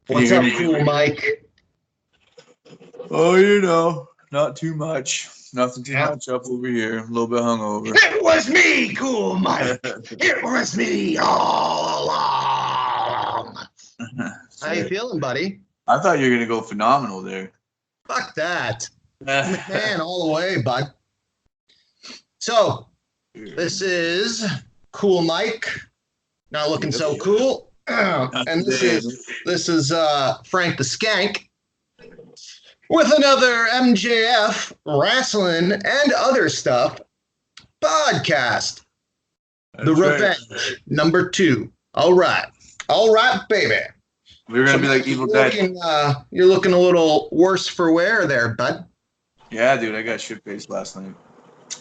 What's up, cool Mike? Oh, you know, not too much. Nothing too much up over here. A little bit hungover. It was me, cool Mike. It was me all along. How you feeling, buddy? I thought you were going to go phenomenal there. Fuck that. McMahon all the way, bud. So, this is Cool Mike. Not looking so cool. And this is Frank the Skank with another MJF wrestling and other stuff podcast. The Revenge number 2. All right, baby. We're gonna be like Evil Dead. You're looking a little worse for wear there, bud. Yeah, dude, I got shit faced last night.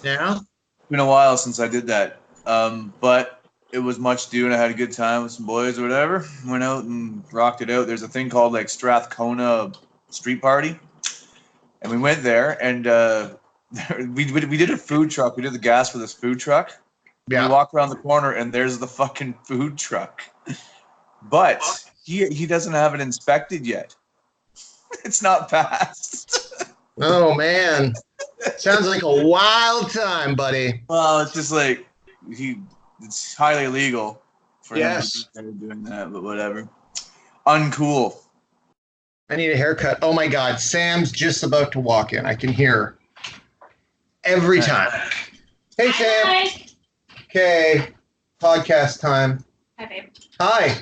Yeah. It's been a while since I did that, but it was much due, and I had a good time with some boys or whatever. Went out and rocked it out. There's a thing called like Strathcona Street Party, and we went there, and we did a food truck. We did the gas for this food truck. Yeah. We walk around the corner, and there's the fucking food truck, but he doesn't have it inspected yet. It's not passed. Oh man, sounds like a wild time, buddy. Well, it's just like it's highly illegal for him to be doing that, but whatever. Uncool. I need a haircut. Oh my God, Sam's just about to walk in. I can hear her every time. Hey, Sam. Hi. Okay, podcast time. Hi, babe. Hi.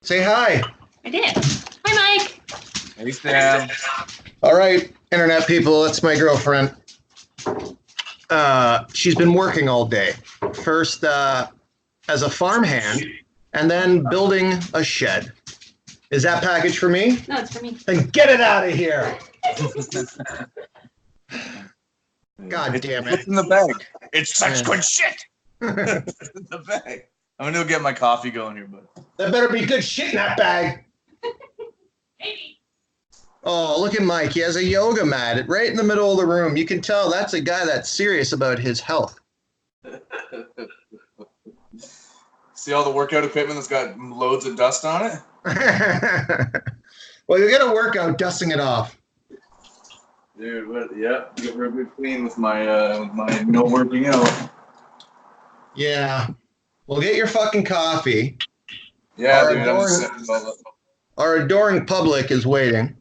Say hi. I did. Hi, Mike. Hey, Sam. All right, internet people, that's my girlfriend. She's been working all day. First as a farmhand, and then building a shed. Is that package for me? No, it's for me. Then get it out of here. God damn it. What's in the bag? It's such good shit. It's in the bag. I'm going to go get my coffee going here, bud. There better be good shit in that bag. Maybe. Oh, look at Mike. He has a yoga mat right in the middle of the room. You can tell that's a guy that's serious about his health. See all the workout equipment that's got loads of dust on it? Well, you got to work out dusting it off. Dude, give her a good clean with my no working out. Yeah. Well, get your fucking coffee. Yeah, dude. Our adoring public is waiting.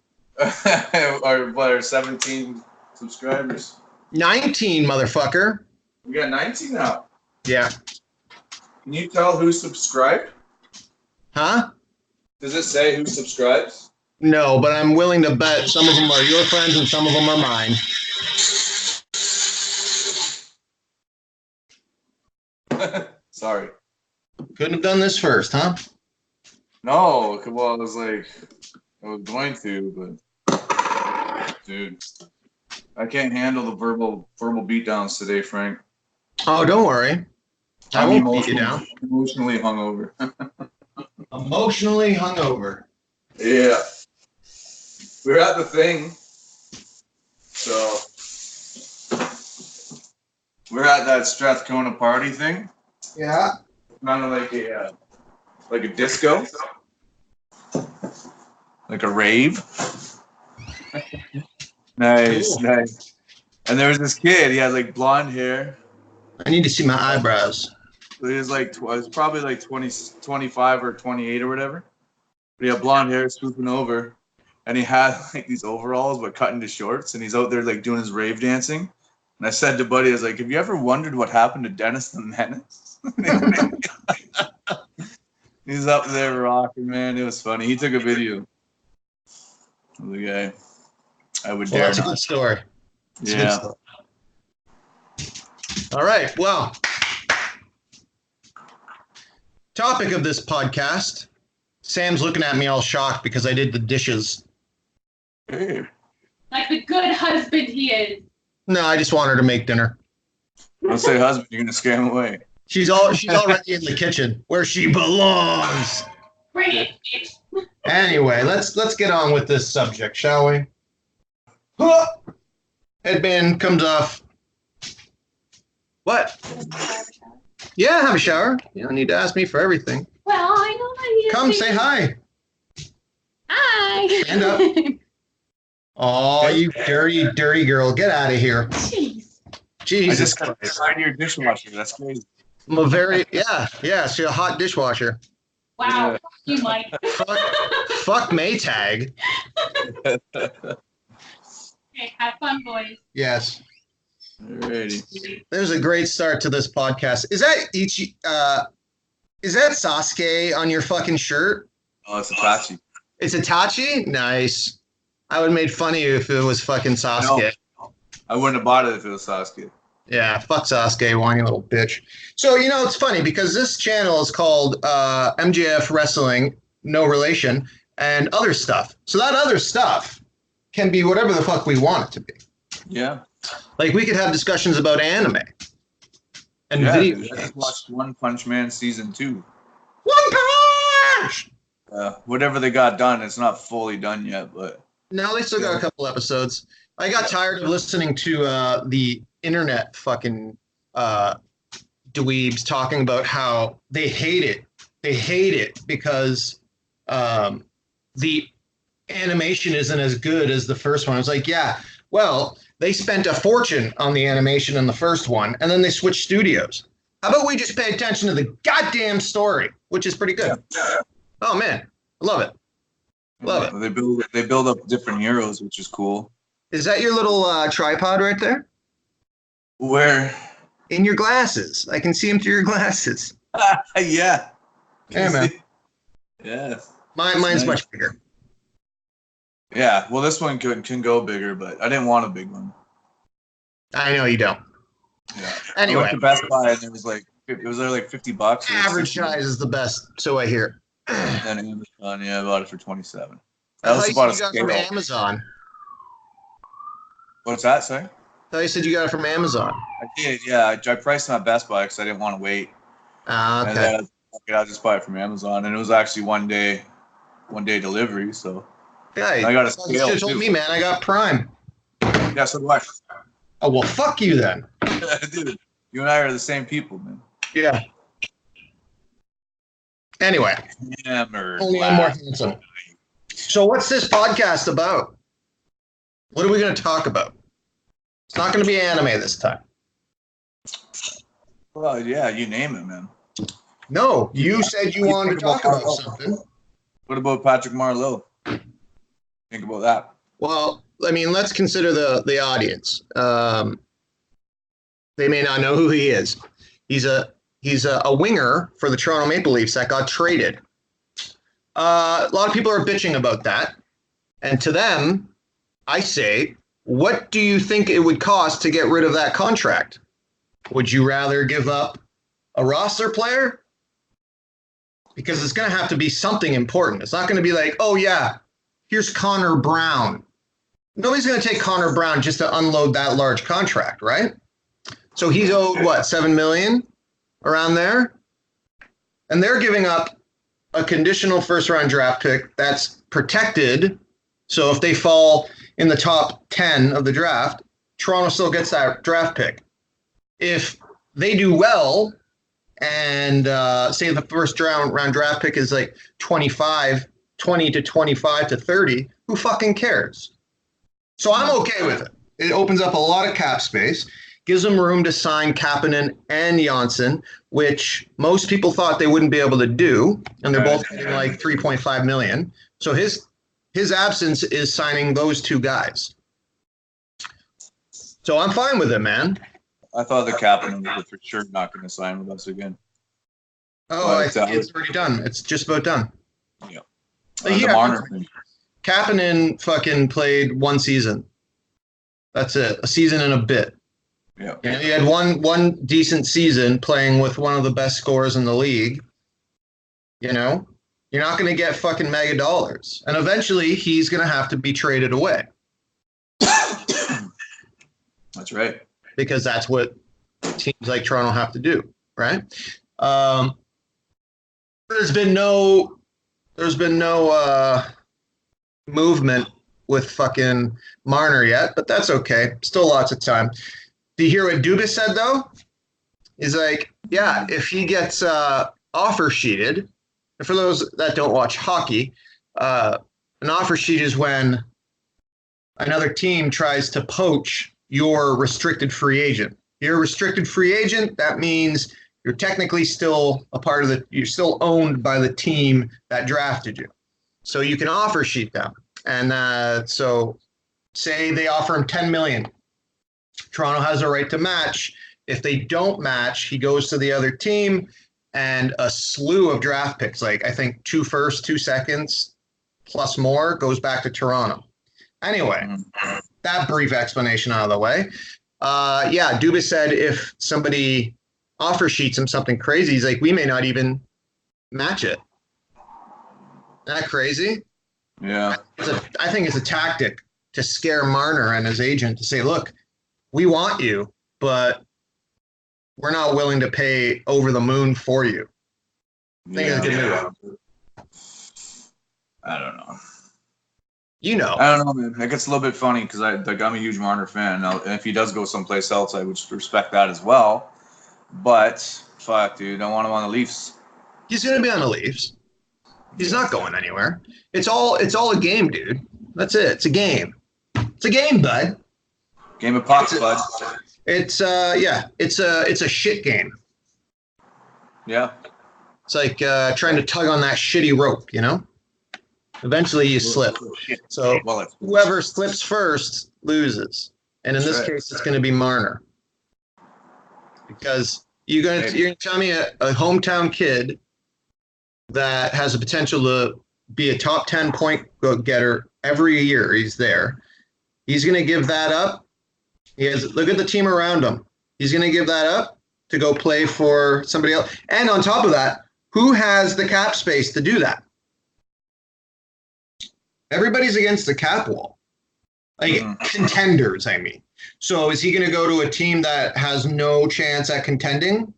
our 17 subscribers. 19, motherfucker. We got 19 now. Yeah. Can you tell who subscribed? Huh? Does it say who subscribes? No, but I'm willing to bet some of them are your friends and some of them are mine. Sorry. Couldn't have done this first, huh? No, well, I was going to, but dude, I can't handle the verbal beatdowns today, Frank. Oh, don't worry. I won't beat you down. Emotionally hungover. Emotionally hungover. Yeah. We're at the thing. So we're at that Strathcona party thing. Yeah. Kind of like a disco. Like a rave. Nice, cool. Nice. And there was this kid, he had like blonde hair. I need to see my eyebrows. He was probably like 25 or 28 or whatever. But he had blonde hair swooping over. And he had like these overalls but cut into shorts. And he's out there like doing his rave dancing. And I said to Buddy, I was like, have you ever wondered what happened to Dennis the Menace? He's up there rocking, man. It was funny. He took a video of the guy. I would dare that's not. A good story. That's yeah. A good story. All right. Well, topic of this podcast. Sam's looking at me all shocked because I did the dishes. Hey. Like the good husband he is. No, I just want her to make dinner. Don't say husband, you're gonna scare him away. She's already in the kitchen where she belongs. Bring it, bitch. Anyway, let's get on with this subject, shall we? Headband comes off. What? Yeah, have a shower. You don't need to ask me for everything. Well, I know that you. Come, say hi. Stand up. Oh, you dirty, dirty girl. Get out of here. Jeez. Jesus I just got Christ. behind your dishwasher. That's crazy. I'm a very, yeah, she's a hot dishwasher. Wow. Yeah. You Mike. Fuck Maytag. Okay, have fun, boys. Yes. Alrighty. There's a great start to this podcast. Is that Sasuke on your fucking shirt? Oh, it's Itachi. It's Itachi? Nice. I would have made fun of you if it was fucking Sasuke. No, I wouldn't have bought it if it was Sasuke. Yeah, fuck Sasuke, whiny little bitch. So, it's funny because this channel is called MJF Wrestling, no relation, and other stuff. So that other stuff can be whatever the fuck we want it to be. Yeah. Like, we could have discussions about anime and Yeah, video dude, I games. just watched One Punch Man season 2. One Punch! Whatever they got done, it's not fully done yet, but No, they still got a couple episodes. I got tired of listening to the internet fucking dweebs talking about how they hate it. They hate it because the animation isn't as good as the first one. I was like, yeah, well, they spent a fortune on the animation in the first one, and then they switched studios. How about we just pay attention to the goddamn story, which is pretty good. Yeah. Oh, man. I love it. Love it. They build up different heroes, which is cool. Is that your little tripod right there? Where? In your glasses. I can see them through your glasses. Yeah. Yeah, man. Yeah. Mine's nice. much bigger. Yeah. Well, this one can go bigger, but I didn't want a big one. I know you don't. Yeah. Anyway. I went to Best Buy and it was like $50. Average size is the best, so I hear. And Amazon, yeah, I bought it for $27. I I also thought bought you a said you got it scale. from Amazon. What's that, sorry? I thought you said you got it from Amazon. I did, yeah. I priced them at Best Buy because I didn't want to wait. And Okay. then I'll just buy it from Amazon. And it was actually one day delivery, so Yeah, I got a you scale, should have told too. me, man. I got Prime. yeah, so do I. Oh, well, fuck you then. Dude, you and I are the same people, man. Yeah. Anyway, Hammered. only I'm more handsome. So what's this podcast about? What are we going to talk about? It's not going to be anime this time. Well, yeah, you name it, man. No, you said you wanted to talk about something. What about Patrick Marleau? Think about that. Well, I mean, let's consider the audience. They may not know who he is. He's a winger for the Toronto Maple Leafs that got traded. A lot of people are bitching about that. And to them, I say, what do you think it would cost to get rid of that contract? Would you rather give up a roster player? Because it's going to have to be something important. It's not going to be like, oh, yeah, here's Connor Brown. Nobody's going to take Connor Brown just to unload that large contract, right? So he's owed, what, $7 million? Around there? And they're giving up a conditional first-round draft pick that's protected. So if they fall in the top 10 of the draft, Toronto still gets that draft pick. If they do well and say the first round draft pick is like 20 to 25 to 30, who fucking cares? So I'm okay with it. It opens up a lot of cap space, gives them room to sign Kapanen and Janssen, which most people thought they wouldn't be able to do, and they're both getting like $3.5 million. So his absence is signing those two guys. So I'm fine with it, man. I thought the Kapanen was for sure not going to sign with us again. Oh, I think it's already done. It's just about done. Yeah. Yeah, the Marner thing. Kapanen fucking played one season. That's it. A season and a bit. Yeah. And he had one decent season playing with one of the best scorers in the league. You know? You're not going to get fucking mega dollars. And eventually he's going to have to be traded away. That's right. Because that's what teams like Toronto have to do, right? There's been no movement with fucking Marner yet, but that's okay. Still lots of time. Do you hear what Dubas said though? He's like, yeah, if he gets offer sheeted, and for those that don't watch hockey, An offer sheet is when another team tries to poach your restricted free agent. You're a restricted free agent. That means you're technically still you're still owned by the team that drafted you. So you can offer sheet them. And so say they offer him $10 million. Toronto has a right to match. If they don't match, he goes to the other team and a slew of draft picks, like I think 2 firsts, 2 seconds, plus more, goes back to Toronto. Anyway, that brief explanation out of the way. Dubas said if somebody offer sheets him something crazy, he's like, we may not even match it. Isn't that crazy? Yeah. I think it's a tactic to scare Marner and his agent to say, look, we want you, but we're not willing to pay over the moon for you. I think it's a good move. I don't know. You know. I don't know, man. It gets a little bit funny because I'm a huge Marner fan. Now, and if he does go someplace else, I would respect that as well. But fuck, dude, I want him on the Leafs. He's going to be on the Leafs. He's not going anywhere. It's all a game, dude. That's it. It's a game. It's a game, bud. Game of pucks, bud. It's a shit game. Yeah. It's like trying to tug on that shitty rope, you know? Eventually you slip. So whoever slips first loses. And in this case, it's going to be Marner. Because you're going to tell me a hometown kid that has the potential to be a top 10 point getter every year he's there. He's going to give that up. Look at the team around him. He's going to give that up to go play for somebody else. And on top of that, who has the cap space to do that? Everybody's against the cap wall. Like contenders, I mean. So is he going to go to a team that has no chance at contending?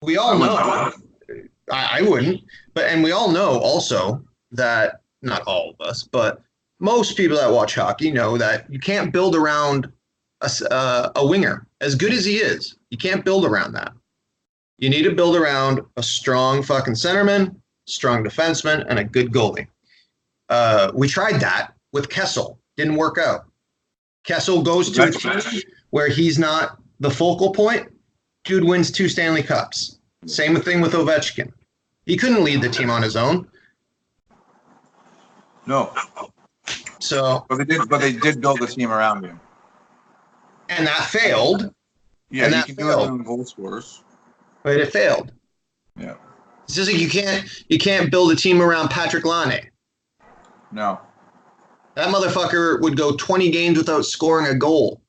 We all know. I wouldn't. And we all know also that, not all of us, but most people that watch hockey know that you can't build around a winger. As good as he is, you can't build around that. You need to build around a strong fucking centerman, strong defenseman, and a good goalie. We tried that with Kessel. Didn't work out. Kessel goes to a team where he's not the focal point. Dude wins 2 Stanley Cups. Same thing with Ovechkin. He couldn't lead the team on his own. No. So, but they did build the team around him. And that failed. Yeah, and you can do it on goal scorers. But it failed. Yeah. It's just like you can't build a team around Patrick Laine. No. That motherfucker would go 20 games without scoring a goal.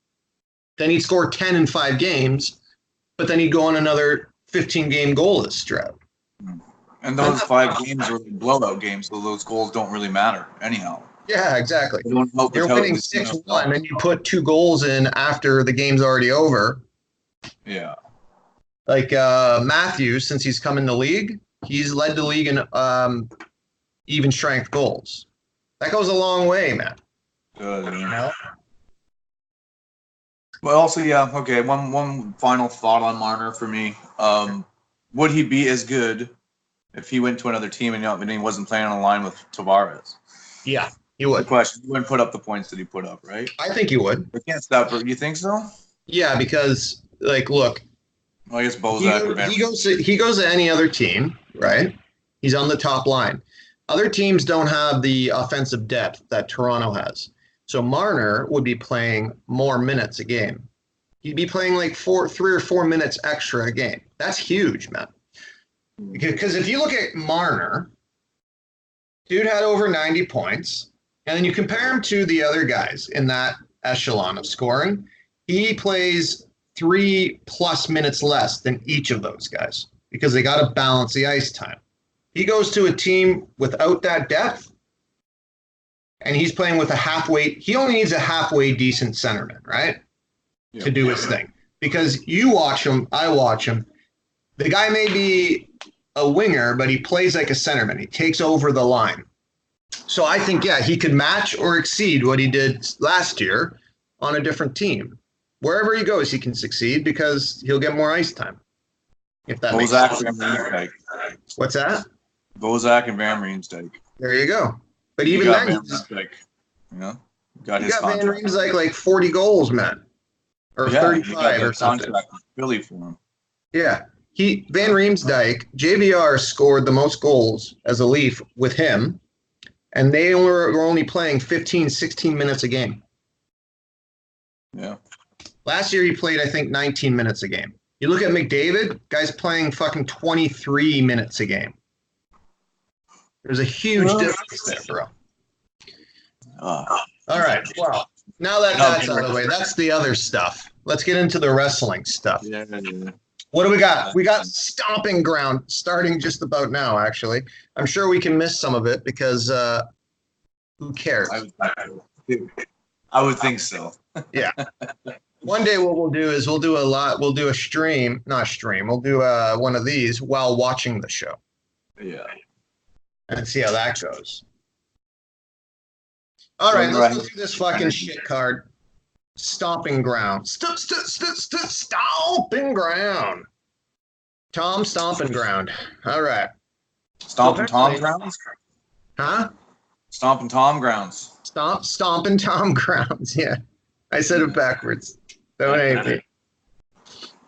Then he'd score 10 in 5 games, but then he'd go on another 15-game goalless drought. And those 5 games are blowout games, so those goals don't really matter anyhow. Yeah, exactly. You're winning 6-1, and you put 2 goals in after the game's already over. Yeah. Like Matthews, since he's come in the league, he's led the league in even strength goals. That goes a long way, man. Good. You know? But also, okay, one final thought on Marner for me. Would he be as good if he went to another team and he wasn't playing on a line with Tavares? Yeah, he would. The question, he wouldn't put up the points that he put up, right? I think he would. We can't stop. You think so? Yeah, because, like, look. Well, I guess Bozak. He goes to any other team, right? He's on the top line. Other teams don't have the offensive depth that Toronto has. So Marner would be playing more minutes a game. He'd be playing like 3 or 4 minutes extra a game. That's huge, man. Because if you look at Marner, dude had over 90 points, and then you compare him to the other guys in that echelon of scoring, he plays 3+ minutes less than each of those guys because they got to balance the ice time. He goes to a team without that depth, and he's playing with he only needs a halfway decent centerman, right? Yep. To do his thing. Because you watch him, I watch him. The guy may be a winger, but he plays like a centerman. He takes over the line. So I think, he could match or exceed what he did last year on a different team. Wherever he goes, he can succeed because he'll get more ice time. If that makes sense. What's What's that? Bozak and Van Riemsdyk. There you go. But You even got then, Van Riemsdyk, you know, got you his got Van contract. Riemsdyk like 40 goals, man, or Yeah, he 35 got or that something. contract with Philly for him. Yeah, Van Riemsdyk, JVR scored the most goals as a Leaf with him, and they were only playing 15, 16 minutes a game. Yeah. Last year he played, I think, 19 minutes a game. You look at McDavid, guy's playing fucking 23 minutes a game. There's a huge difference there, bro. All right, well, now that that's out of the way, that's the other stuff. Let's get into the wrestling stuff. Yeah. What do we got? We got Stomping Ground starting just about now, actually. I'm sure we can miss some of it because who cares? I would think so. Yeah. One day what we'll do is we'll do a stream, not stream, we'll do one of these while watching the show. Yeah. And see how that goes. All right, let's go through this fucking shit card. Stomping Ground. Stomping Ground. Tom Stomping Ground. All right. Stomping Tom Grounds? Huh? Stomping Tom Grounds. Stomping Tom Grounds, yeah. I said it backwards. Don't hate me.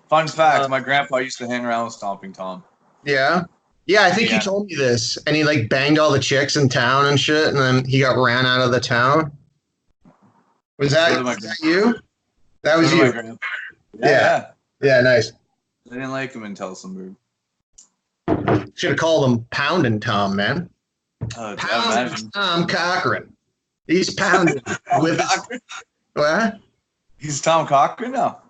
Fun fact, my grandpa used to hang around with Stomping Tom. Yeah? Yeah, I think he told me this. And he like banged all the chicks in town and shit, and then he got ran out of the town. Was that you? That was you. Yeah. Yeah, nice. I didn't like him in Tellsonburg. Should have called him Poundin' Tom, man. Poundin' Tom Cochran. He's pounding with his... What? He's Tom Cochran now.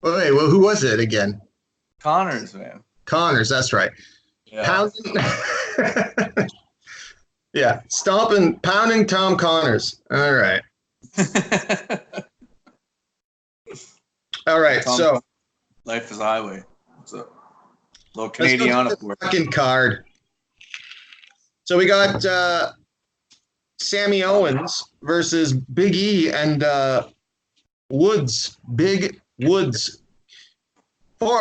Wait, well, who was it again? Connors, man. Connors, that's right. Yeah. Pounding... yeah, pounding Tom Connors. All right. All right, so Life is a highway. What's up? Little Canadian fucking card. So we got Sammy Owens versus Big E and Woods. Big Woods. For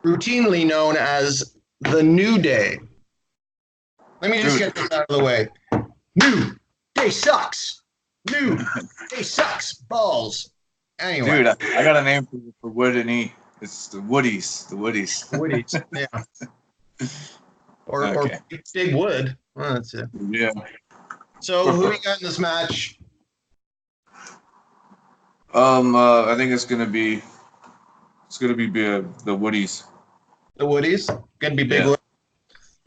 routinely known as the New Day. Let me just get this out of the way. New Day sucks. New Day sucks. Balls. Anyway. Dude, I got a name for Wood and E. It's the Woodies. The Woodies. Woodies, yeah. Or Big Wood. Well, that's it. Yeah. So who we got in this match? I think it's gonna be the Woodies. The Woodies? Gonna be Big Wood.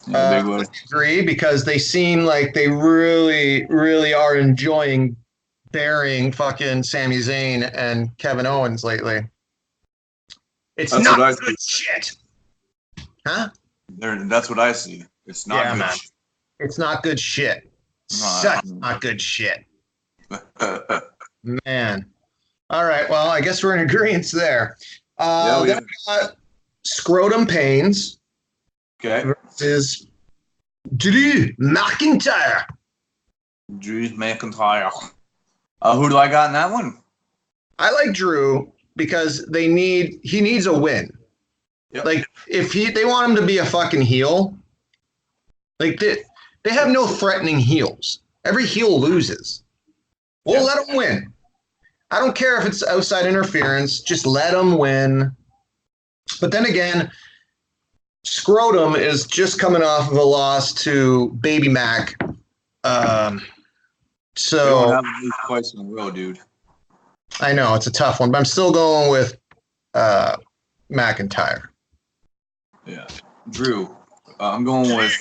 Yeah, Big Wood. I agree because they seem like they really, really are enjoying burying fucking Sami Zayn and Kevin Owens lately. It's not good shit. Huh? That's what I see. It's not good man. shit. It's not good shit. Such not good shit. Man. All right. Well, I guess we're in agreement there. Then we got Scrotum Pains. Okay. Versus Drew McIntyre. Drew McIntyre. Who do I got in that one? I like Drew because he needs a win. Yep. Like if they want him to be a fucking heel, like they have no threatening heels. Every heel loses. We'll let him win. I don't care if it's outside interference. Just let him win. But then again, Scrotum is just coming off of a loss to Baby Mac. So they don't have to lose twice in a row, dude. I know it's a tough one, but I'm still going with McIntyre. Yeah, Drew. I'm going with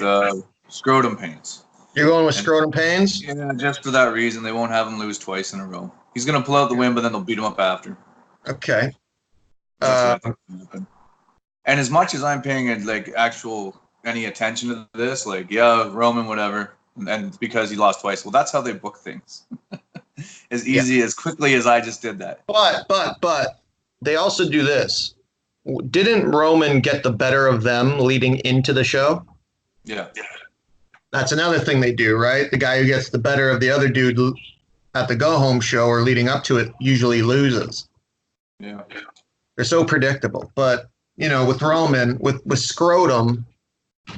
Scrotum Pains. You're going with Scrotum Pains? Yeah, just for that reason, they won't have him lose twice in a row. He's gonna pull out the win, but then they'll beat him up after. Okay. And as much as I'm paying any attention to this, Roman, whatever, and because he lost twice, well, that's how they book things. As quickly as I just did that. But they also do this. Didn't Roman get the better of them leading into the show? Yeah. That's another thing they do, right? The guy who gets the better of the other dude at the go-home show or leading up to it usually loses. Yeah. They're so predictable. But, with Roman, with Scrotum,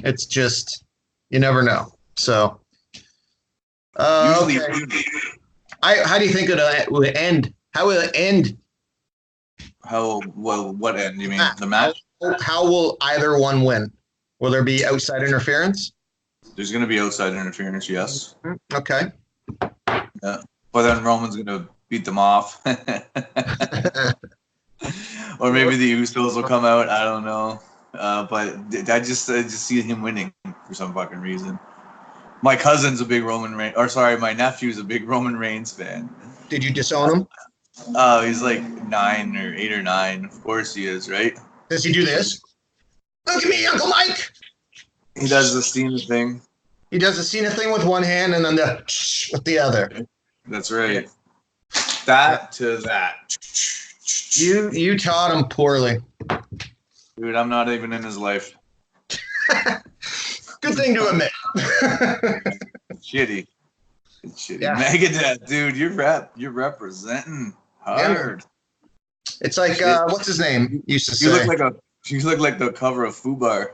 it's just, you never know. So, Usually, Okay. How do you think it will end? How will it end? what end? You mean the match? How will either one win? Will there be outside interference? There's going to be outside interference, yes. Okay. Yeah. But then Roman's going to beat them off. Or maybe the Usos will come out. I don't know. But I just see him winning for some fucking reason. My cousin's a big my nephew's a big Roman Reigns fan. Did you disown him? Oh, he's like 9 or 8 or 9. Of course he is, right? Does he do this? Look at me, Uncle Mike. He does the Cena thing. He does the Cena thing with one hand and then the with the other. That's right. That to that. You taught him poorly. Dude, I'm not even in his life. Good thing to admit. Shitty. It's shitty. Yeah. Megadeth, dude, you're representing hard. It's like what's his name used to say. You look like the cover of Fubar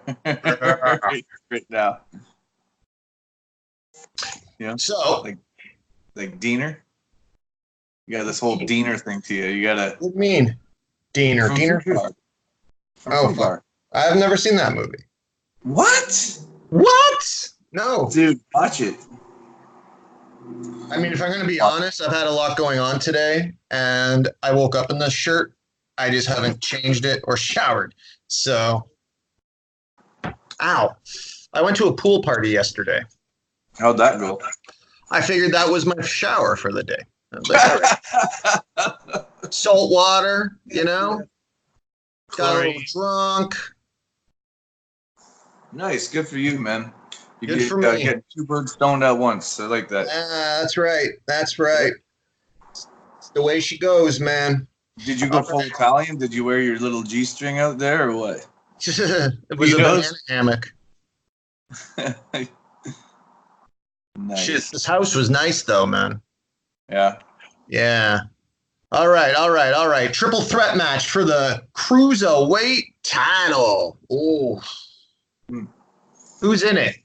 right now. Yeah. So like Diener. You got this whole Diener thing to you. You gotta. What do you mean? Diener. Diener. Oh, fuck. I've never seen that movie. What? What? No. Dude, watch it. I mean, if I'm going to be honest, I've had a lot going on today, and I woke up in this shirt. I just haven't changed it or showered. So, ow. I went to a pool party yesterday. How'd that go? I figured that was my shower for the day. I was like, all right. Salt water, you know? Got a little drunk. Nice. Good for you, man. You Good for me. Get 2 birds stoned at once. I like that. That's right. That's right. It's the way she goes, man. Did you go full Italian? Did you wear your little G-string out there or what? It was a banana hammock. Nice. Shit, this house was nice, though, man. Yeah. Yeah. All right. Triple threat match for the cruiserweight title. Oh. Who's in it?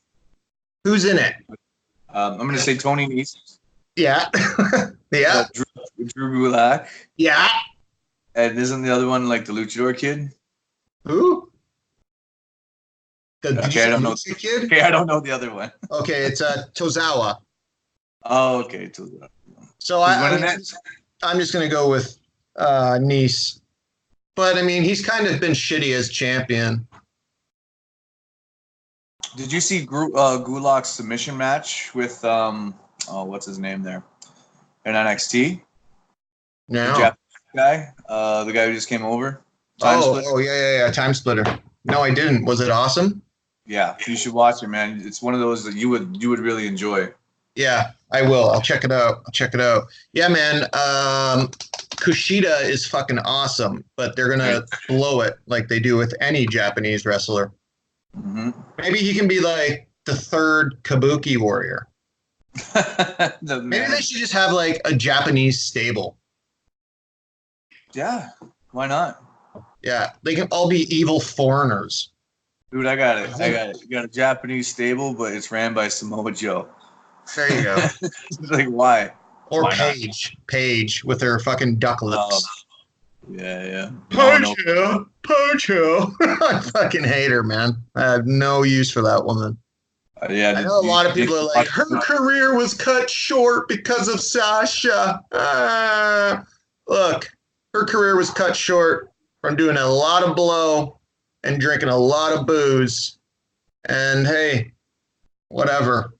I'm going to say Tony Nese. Yeah. Yeah. Drew Gulak. Yeah. And isn't the other one like the Luchador kid? Who? I don't know. Kid? Okay, I don't know the other one. Okay, it's Tozawa. Oh, okay. Tozawa. So I'm just going to go with Nice. But, I mean, he's kind of been shitty as champion. Did you see Gulak's submission match with, what's his name there? In NXT? No. The Japanese guy? The guy who just came over? Time Splitter? Yeah. Time Splitter. No, I didn't. Was it awesome? Yeah, you should watch it, man. It's one of those that you would really enjoy. Yeah, I will. I'll check it out. Yeah, man. Kushida is fucking awesome, but they're gonna blow it like they do with any Japanese wrestler. Mm-hmm. Maybe he can be like the third Kabuki warrior. Maybe they should just have like a Japanese stable. Yeah, why not? Yeah, they can all be evil foreigners. Dude, I got it. You got a Japanese stable, but it's ran by Samoa Joe. There you go. Like, why? Or why Paige with her fucking duck lips. Yeah. Pocho. I fucking hate her, man. I have no use for that woman. Yeah, I know a lot of people are like, her career was cut short because of Sasha. Look, her career was cut short from doing a lot of blow and drinking a lot of booze. And hey, whatever.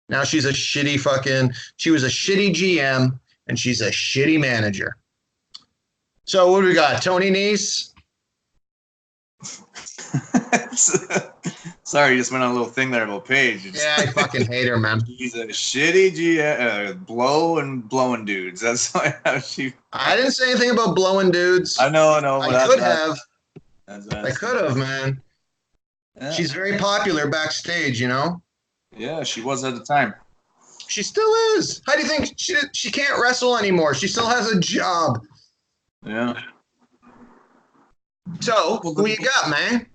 Now she was a shitty GM and she's a shitty manager. So what do we got? Tony Nese? Sorry, you just went on a little thing there about Paige. Yeah, I fucking hate her, man. She's a shitty GM, blowing dudes. That's how she. I didn't say anything about blowing dudes. I know. I could have. I could have, man. Yeah. She's very popular backstage, you know? Yeah, she was at the time. She still is. How do you think she can't wrestle anymore? She still has a job. Yeah. So, who you got, man?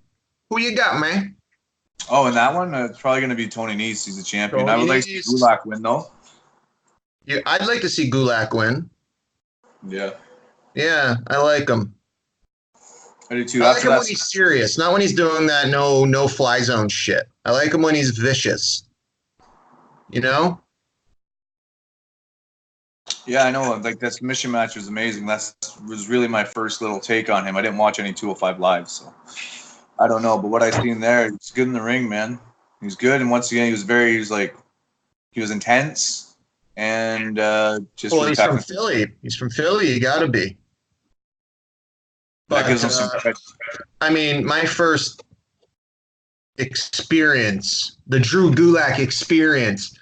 Oh, and that one, it's probably going to be Tony Nese. He's the champion. I would like to see Nese. Gulak win, though. Yeah, I'd like to see Gulak win. Yeah. Yeah, I like him. I do too. I like After him that, when he's serious, not when he's doing that no fly zone shit. I like him when he's vicious. You know? yeah, I know. Like that submission match was amazing. That was really my first little take on him. I didn't watch any 205 live, so I don't know. But what I seen there, he's good in the ring, man. He's good, and once again, he was intense, and just Well, really he's from technical. Philly. He's from Philly. You got to be. That But gives him some. I mean, my first experience, the Drew Gulak experience,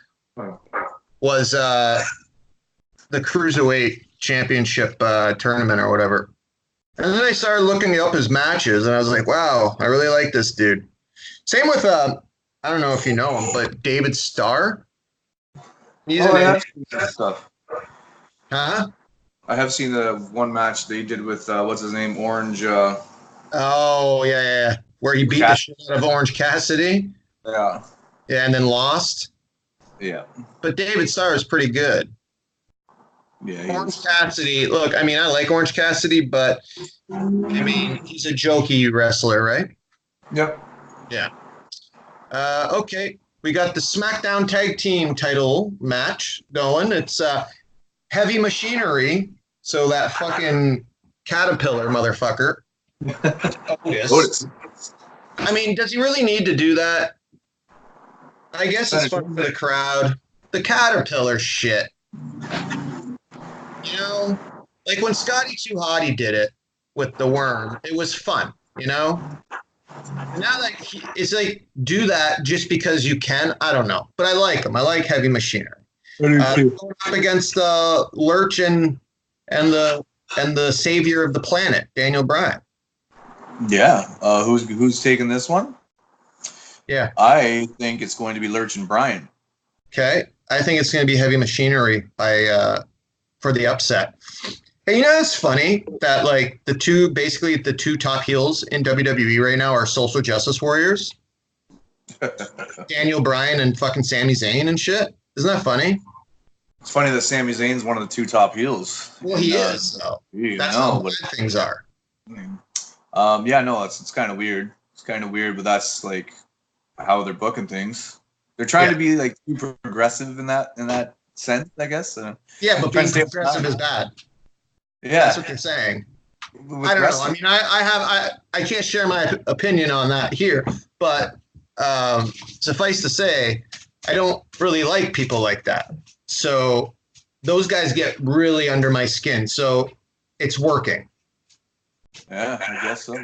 was the Cruiserweight Championship tournament or whatever. And then I started looking up his matches, and I was like, wow, I really like this dude. Same with, I don't know if you know him, but David Starr. He's Oh, an yeah, I've seen that stuff. Huh? I have seen the one match they did with what's his name, Orange. Oh, yeah. Where he beat the shit out of Orange Cassidy. Yeah. Yeah, and then lost. Yeah. But David Starr is pretty good. Yeah. Orange Cassidy, look, I mean, I like Orange Cassidy, but I mean, he's a jokey wrestler, right? Yep. Yeah. Okay, we got the SmackDown Tag Team title match going. It's Heavy Machinery, so that fucking caterpillar motherfucker. Otis. I mean, does he really need to do that? I guess it's fun for the crowd. The caterpillar shit. You know, like when Scotty 2 Hotty did it with the worm, it was fun, you know? Now that it's like, do that just because you can. I don't know. But I like him. I like Heavy Machinery. Going up against Lurch and the savior of the planet, Daniel Bryan. Yeah. Who's taking this one? Yeah. I think it's going to be Lurch and Bryan. Okay. I think it's going to be Heavy Machinery for the upset. And you know, it's funny that like the two top heels in WWE right now are social justice warriors. Daniel Bryan and fucking Sami Zayn and shit. Isn't that funny? It's funny that Sami Zayn's one of the two top heels. Well, he is. So that's how bad things are. Yeah, no, it's kind of weird. It's kind of weird, but that's like how they're booking things. They're trying to be like too progressive in that sense, I guess. Yeah, but being progressive is bad. Yeah, that's what they're saying. I don't know. I mean, I can't share my opinion on that here, but suffice to say, I don't really like people like that. So those guys get really under my skin. So it's working. Yeah, I guess so.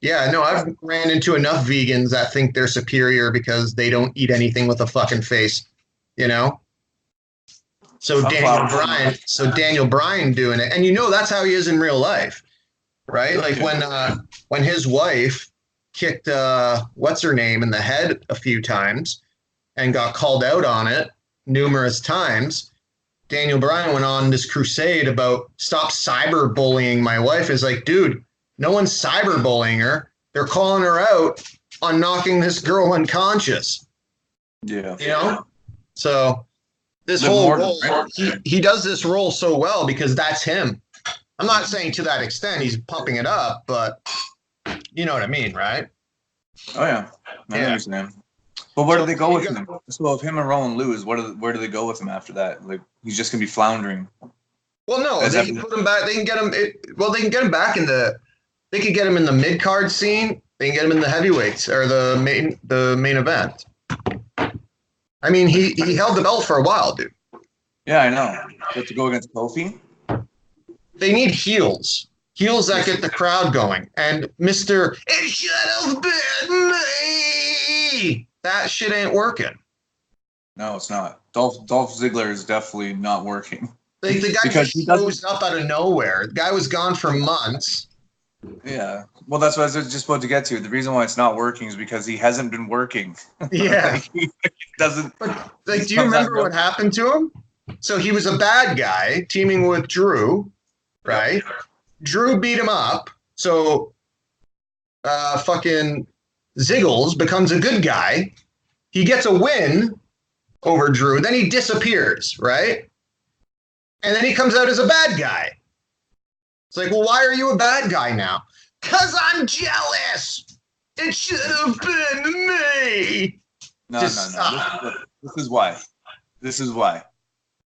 Yeah, no, I've ran into enough vegans that think they're superior because they don't eat anything with a fucking face, you know? So Daniel Bryan doing it. And you know that's how he is in real life, right? Like when his wife kicked what's her name in the head a few times and got called out on it numerous times, Daniel Bryan went on this crusade about stop cyberbullying my wife. Is like, dude, no one's cyberbullying her. They're calling her out on knocking this girl unconscious. Yeah. You know? So this whole role, he does this role so well because that's him. I'm not saying to that extent he's pumping it up, but you know what I mean, right? Oh, yeah. I understand. But where do they go with him? So if him and Rowan lose, where do they go with him after that? Like he's just gonna be floundering. Well, no, they can put him back. They can get him. They can get him back in the. They could get him in the mid card scene. They can get him in the heavyweights or the main event. I mean, he held the belt for a while, dude. Yeah, I know. But to go against Kofi, they need heels that get the crowd going. And Mr. It should have been me. That shit ain't working. No, it's not. Dolph Ziggler is definitely not working. Like the guy just shows up out of nowhere. The guy was gone for months. Yeah. Well, that's what I was just about to get to. The reason why it's not working is because he hasn't been working. Yeah. Like, he doesn't. But, like, do you remember what happened to him? So he was a bad guy teaming with Drew, right? Yep. Drew beat him up. So fucking Ziggles becomes a good guy. He gets a win over Drew. Then he disappears, right? And then he comes out as a bad guy. It's like, well, why are you a bad guy now? Because I'm jealous. It should have been me. No. This is why.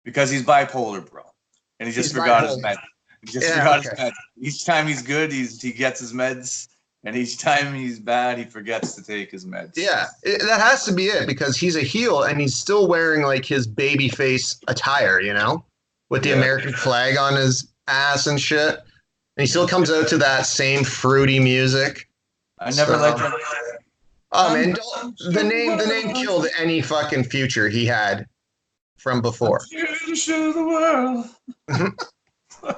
Because he's bipolar, bro. And he just forgot his meds. His meds. Each time he's good, he gets his meds. And each time he's bad, he forgets to take his meds. Yeah, that has to be it, because he's a heel and he's still wearing like his baby face attire, you know, with the American flag on his ass and shit. And he still comes out to that same fruity music. I never liked him. Oh man, the name killed any fucking future he had from before. I'm here to show the world.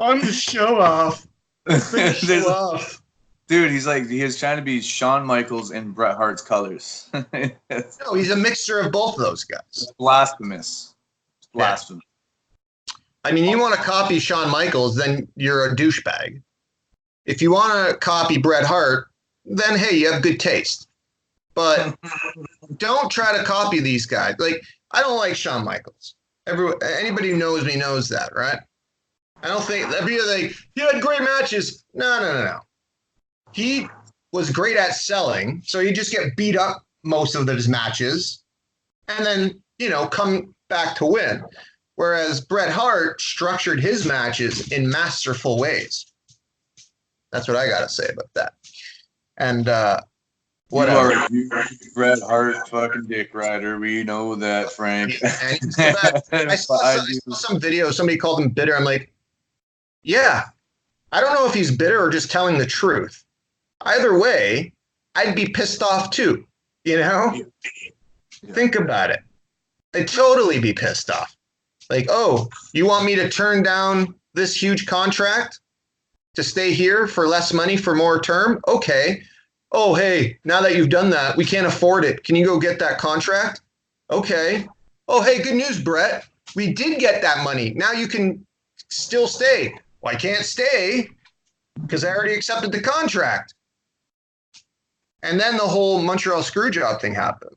I'm the show off. Show off. Dude, he was trying to be Shawn Michaels in Bret Hart's colors. No, he's a mixture of both of those guys. It's blasphemous. It's blasphemous. I mean, you want to copy Shawn Michaels, then you're a douchebag. If you want to copy Bret Hart, then hey, you have good taste. But don't try to copy these guys. Like, I don't like Shawn Michaels. Anybody who knows me knows that, right? I don't think he had great matches. No. He was great at selling, so he'd just get beat up most of his matches and then, come back to win. Whereas Bret Hart structured his matches in masterful ways. That's what I got to say about that. And whatever. You are a Bret Hart fucking dick rider. We know that, Frank. I saw some video. Somebody called him bitter. I'm like, yeah, I don't know if he's bitter or just telling the truth. Either way, I'd be pissed off too, Yeah. Think about it. I'd totally be pissed off. Like, oh, you want me to turn down this huge contract to stay here for less money for more term? Okay. Oh, hey, now that you've done that, we can't afford it. Can you go get that contract? Okay. Oh, hey, good news, Bret. We did get that money. Now you can still stay. Well, I can't stay because I already accepted the contract. And then the whole Montreal Screwjob thing happened.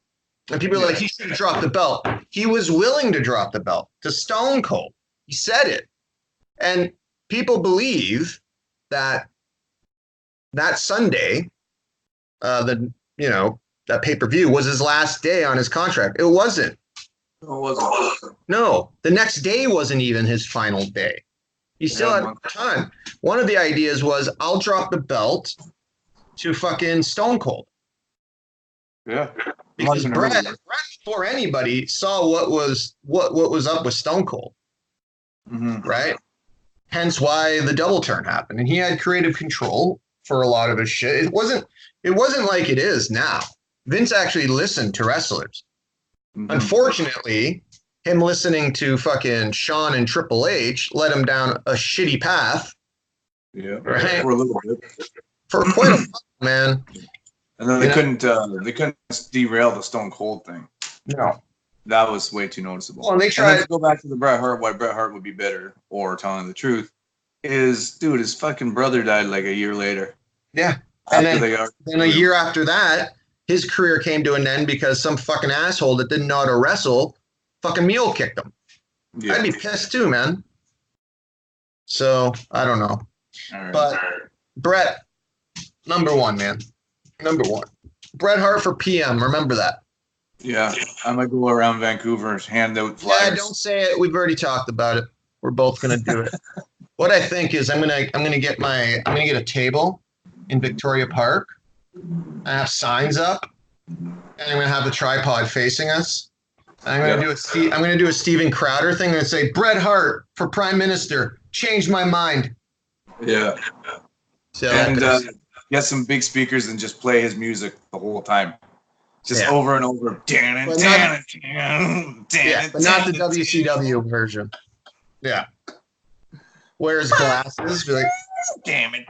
And people are like, he should have dropped the belt. He was willing to drop the belt to Stone Cold. He said it. And people believe that Sunday, that pay-per-view was his last day on his contract. It wasn't. No, the next day wasn't even his final day. He still had time. One of the ideas was, I'll drop the belt to fucking Stone Cold. Yeah. Because Bret before anybody saw what was up with Stone Cold. Mm-hmm. Right? Hence why the double turn happened. And he had creative control for a lot of his shit. It wasn't like it is now. Vince actually listened to wrestlers. Mm-hmm. Unfortunately, him listening to fucking Shawn and Triple H led him down a shitty path. Yeah. Right? For a little bit. For quite a while, man. And then they couldn't derail the Stone Cold thing. No. That was way too noticeable. Well, and they tried to go back to the Bret Hart, why Bret Hart would be bitter or telling the truth is, dude, his fucking brother died like a year later. Yeah. And then a year after that, his career came to an end because some fucking asshole that didn't know how to wrestle fucking mule kicked him. Yeah. I'd be pissed too, man. So, I don't know. Right. But Bret, number one, man. Number one. Bret Hart for PM. Remember that. Yeah. I might go around Vancouver and hand out flyers. Yeah, don't say it. We've already talked about it. We're both gonna do it. What I think is I'm gonna get a table in Victoria Park. I have signs up, and I'm gonna have the tripod facing us. And I'm gonna do a Steven Crowder thing and say Bret Hart for Prime Minister. Changed my mind. Yeah. So get some big speakers and just play his music the whole time. Just over and over. But not the WCW version. Yeah. Wears glasses. Be like, damn it.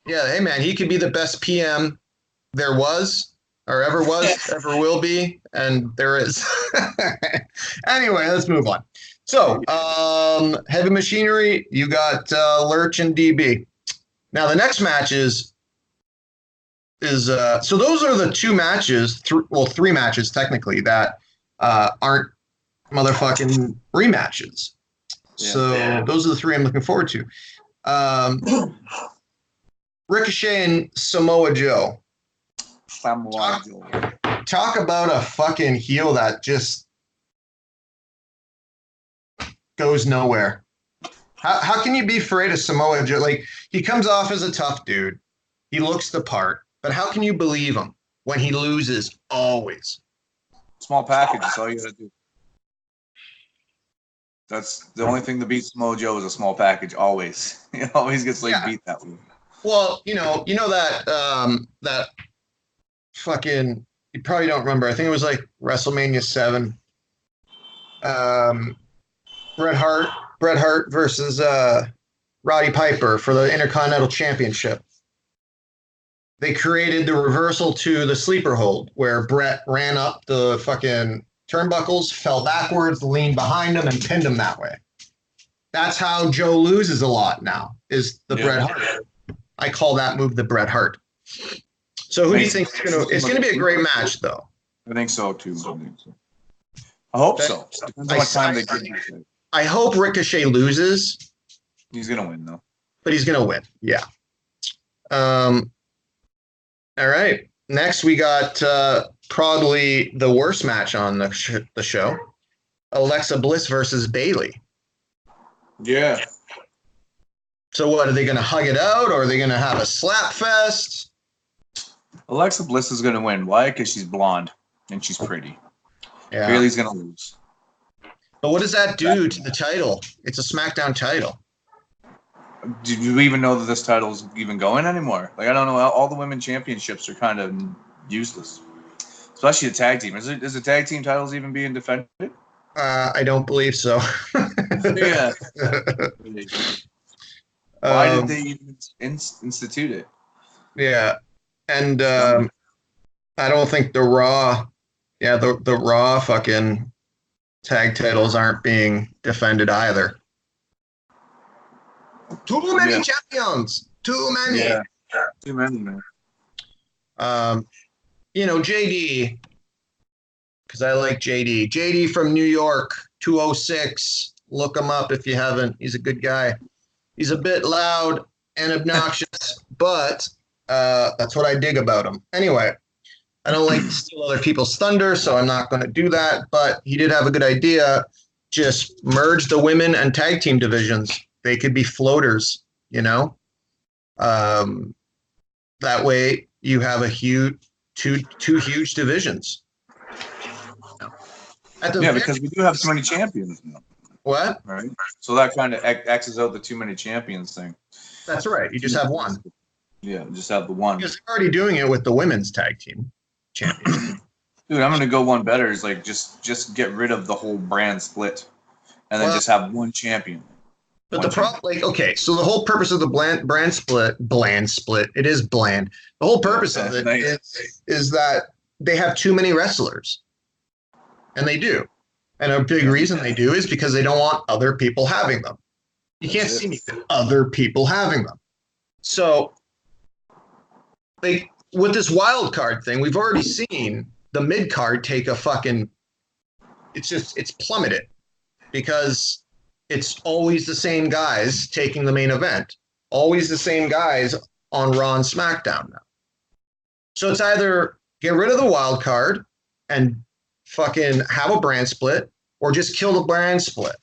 Yeah, hey man, he could be the best PM there was, or ever was, ever will be, and there is. Anyway, let's move on. So, Heavy Machinery, you got Lurch and DB. Now the next match is so those are the two matches, three matches technically that aren't motherfucking rematches. Yeah. So those are the three I'm looking forward to. Ricochet and Samoa Joe. Samoa Joe. Talk about a fucking heel that just goes nowhere. How can you be afraid of Samoa Joe? Like, he comes off as a tough dude. He looks the part. But how can you believe him when he loses always? Small package. That's all you gotta do. That's the only thing that beats Samoa Joe is a small package. Always, he always gets beat that way. Well, you know that that fucking, you probably don't remember. I think it was like WrestleMania 7. Bret Hart versus Roddy Piper for the Intercontinental Championship. They created the reversal to the sleeper hold where Bret ran up the fucking turnbuckles, fell backwards, leaned behind him, and pinned him that way. That's how Joe loses a lot now, is the Bret Hart. I call that move the Bret Hart. So who do you think it's going to be a great match, though? I think so, too. I hope so. Depends on what time they give you. I hope Ricochet loses. He's going to win, though. But he's going to win, yeah. All right. Next, we got probably the worst match on the show. Alexa Bliss versus Bayley. Yeah. So what, are they going to hug it out, or are they going to have a slap fest? Alexa Bliss is going to win. Why? Because she's blonde and she's pretty. Yeah. Bayley's going to lose. But what does that do to the title? It's a SmackDown title. Do you even know that this title's even going anymore? Like, I don't know. All the women championships are kind of useless, especially the tag team. Is the tag team titles even being defended? I don't believe so. Yeah. Why did they even institute it? Yeah, and I don't think the Raw, the Raw fucking tag titles aren't being defended either. Too many champions. Too many. Yeah. Too many, man. JD, because I like JD. JD from New York, 206. Look him up if you haven't. He's a good guy. He's a bit loud and obnoxious, but that's what I dig about him. Anyway, I don't like to steal other people's thunder, so I'm not going to do that. But he did have a good idea. Just merge the women and tag team divisions. They could be floaters, That way you have two huge divisions. Because we do have so many champions now. What? Right. So that kind of X's out the too many champions thing. That's right. You just have one. Yeah, just have the one. Because they're already doing it with the women's tag team champions. Dude, I'm gonna go one better. Is like just get rid of the whole brand split, and then just have one champion. But the problem, so the whole purpose of the brand split, it is bland. The whole purpose of it is that they have too many wrestlers, and they do. And a big reason they do is because they don't want other people having them. You can't see me with other people having them. So, with this wild card thing, we've already seen the mid card take a fucking. It's plummeted because it's always the same guys taking the main event. Always the same guys on Raw and SmackDown now. So it's either get rid of the wild card and fucking have a brand split, or just kill the brand split.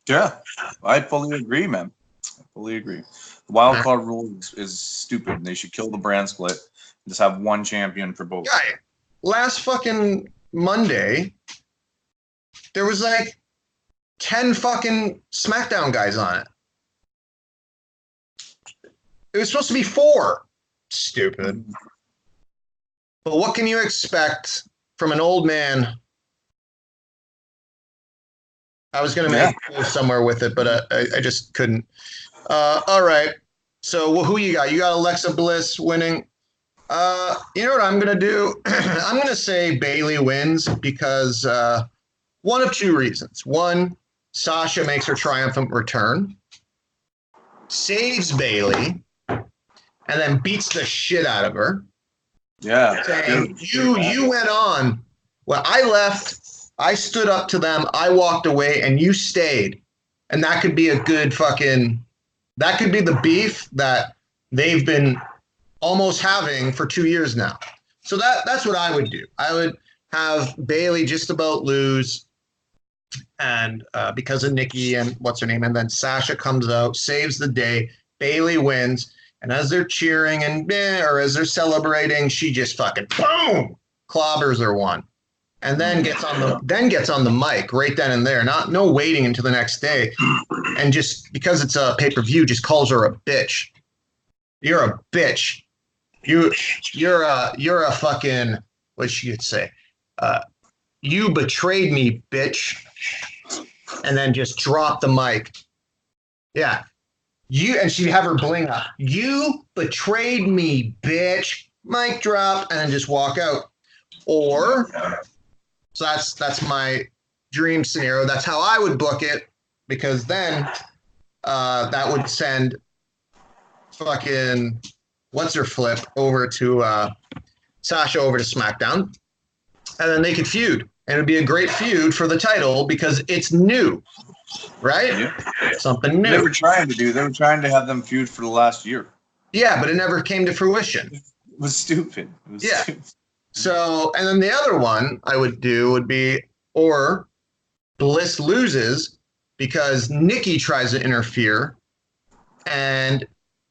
Yeah, I fully agree, man. I fully agree. The wild card rule is stupid. They should kill the brand split and just have one champion for both. Yeah, last fucking Monday, there was like 10 fucking SmackDown guys on it. It was supposed to be 4. Stupid. But what can you expect from an old man? I was going to make it somewhere with it, but I just couldn't. All right. So who you got? You got Alexa Bliss winning. You know what I'm going to do? I'm going to say Bayley wins because one of two reasons. One, Sasha makes her triumphant return. saves Bailey, and then beats the shit out of her. Yeah. Saying, you went on. Well, I left. I stood up to them. I walked away, and you stayed. And that could be a good fucking. That could be the beef that they've been almost having for 2 years now. So that's what I would do. I would have Bailey just about lose, and because of Nikki and what's her name, and then Sasha comes out, saves the day. Bailey wins, and as they're cheering and or as they're celebrating, she just fucking boom clobbers her one, and then gets on the mic right then and there. No waiting until the next day, and just because it's a pay-per-view, just calls her a bitch. You're a bitch. You're a fucking, what she could say. You betrayed me, bitch. And then just drop the mic. Yeah. And she'd have her bling up. You betrayed me, bitch. Mic drop, and then just walk out. Or, so that's my dream scenario. That's how I would book it, because then that would send fucking what's her flip over to Sasha over to SmackDown, and then they could feud, and it'd be a great feud for the title because it's new, right? Yeah. Something new. They were trying to have them feud for the last year. Yeah, but it never came to fruition. It was stupid. Stupid. So, and then the other one I would do would be, or Bliss loses because Nikki tries to interfere and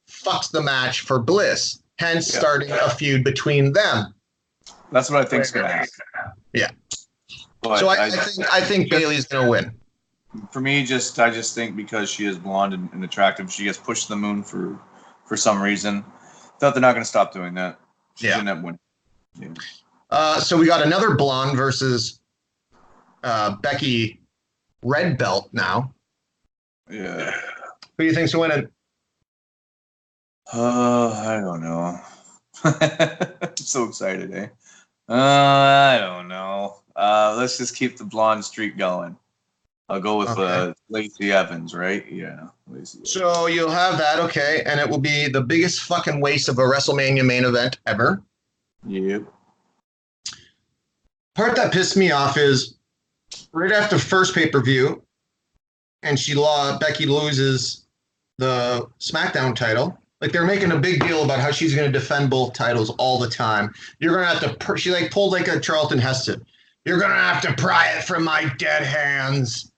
fucks the match for Bliss, hence starting a feud between them. That's what I think's going to happen. Yeah. But so I think Bailey's going to win. For me, I just think because she is blonde and attractive, she gets pushed to the moon for some reason. Thought they're not going to stop doing that. She's going to win. Yeah. So we got another blonde versus Becky red belt now. Yeah. Who do you think's winning? I don't know. I'm so excited, eh? I don't know. Let's just keep the blonde streak going. I'll go with Lacey Evans, right? Yeah. Lacey Evans. So you'll have that, okay, and it will be the biggest fucking waste of a WrestleMania main event ever. Yep. Part that pissed me off is right after first pay-per-view, and Becky loses the SmackDown title. Like, they're making a big deal about how she's going to defend both titles all the time. You're going to have to, she like pulled like a Charlton Heston. You're going to have to pry it from my dead hands.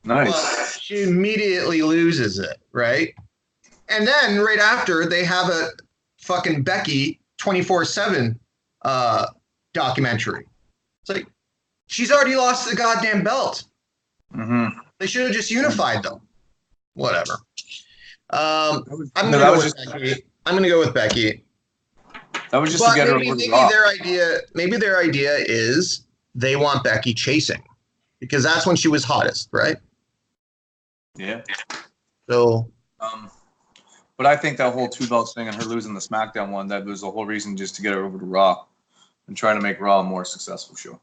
Nice. But she immediately loses it, right? And then right after, they have a fucking Becky 24/7 documentary. It's like, she's already lost the goddamn belt. Mm-hmm. They should have just unified them. Whatever. I'm going to go with Becky. That was just to get her over the top. Maybe their idea is they want Becky chasing because that's when she was hottest, right? Yeah. So. But I think that whole 2 belts thing and her losing the SmackDown one, that was the whole reason just to get her over to Raw and trying to make Raw a more successful show.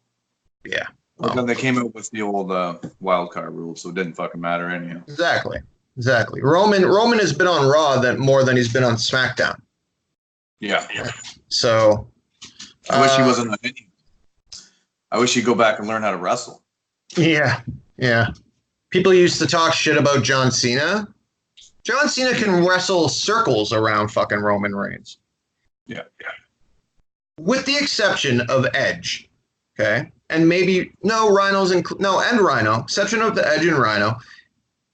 Yeah. But then they came out with the old wild card rule, so it didn't fucking matter anyhow. Exactly. Roman has been on Raw more than he's been on SmackDown. Yeah. So. I wish he wasn't on any. I wish he'd go back and learn how to wrestle. Yeah. People used to talk shit about John Cena. John Cena can wrestle circles around fucking Roman Reigns. Yeah. With the exception of Edge. Okay? And maybe, and Rhino. Exception of the Edge and Rhino.